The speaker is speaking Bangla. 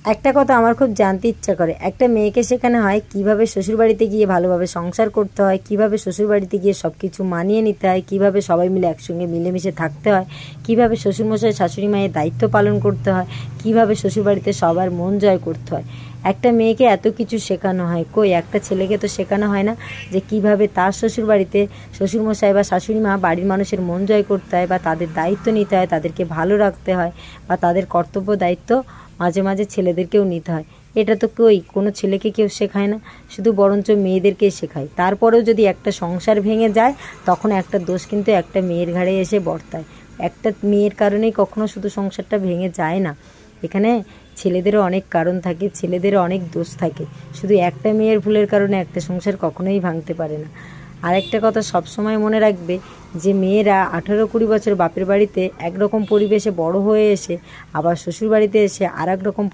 একটা কথা আমার খুব জানতে ইচ্ছা করে, একটা মেয়েকে শেখানো হয় কিভাবে শ্বশুরবাড়িতে গিয়ে ভালোভাবে সংসার করতে হয়, কিভাবে শ্বশুরবাড়িতে গিয়ে সব কিছু মানিয়ে নিতে হয়, কিভাবে সবাই মিলে একসঙ্গে মিলেমিশে থাকতে হয়, কিভাবে শ্বশুরমশাই শাশুড়ি মায়ের দায়িত্ব পালন করতে হয়, কিভাবে শ্বশুরবাড়িতে সবার মন জয় করতে হয়। একটা মেয়েকে এত কিছু শেখানো হয়, কই একটা ছেলেকে তো শেখানো হয় না যে কিভাবে তার শ্বশুরবাড়িতে শ্বশুরমশাই বা শাশুড়ি মা বাড়ির মানুষের মন জয় করতে হয়, বা তাদের দায়িত্ব নিতে হয়, তাদেরকে ভালো রাখতে হয়, বা তাদের কর্তব্য দায়িত্ব মাঝে মাঝে ছেলেদেরকেও নিতে হয়। এটা তো কোনো ছেলেকে কেউ শেখায় না, শুধু বরঞ্চ মেয়েদেরকেই শেখায়। তারপরেও যদি একটা সংসার ভেঙে যায়, তখন একটা দোষ কিন্তু একটা মেয়ের ঘাড়ে এসে বর্তায়। একটা মেয়ের কারণেই কখনো শুধু সংসারটা ভেঙে যায় না, এখানে ছেলেদেরও অনেক কারণ থাকে, ছেলেদেরও অনেক দোষ থাকে। শুধু একটা মেয়ের ভুলের কারণে একটা সংসার কখনোই ভাঙতে পারে না। আর একটা কথা সবসময় মনে রাখবে, যে মেয়েরা 18-20 বছর বাপের বাড়িতে একরকম পরিবেশে বড় হয়ে এসে আবার শ্বশুর বাড়িতে এসে আর এক রকম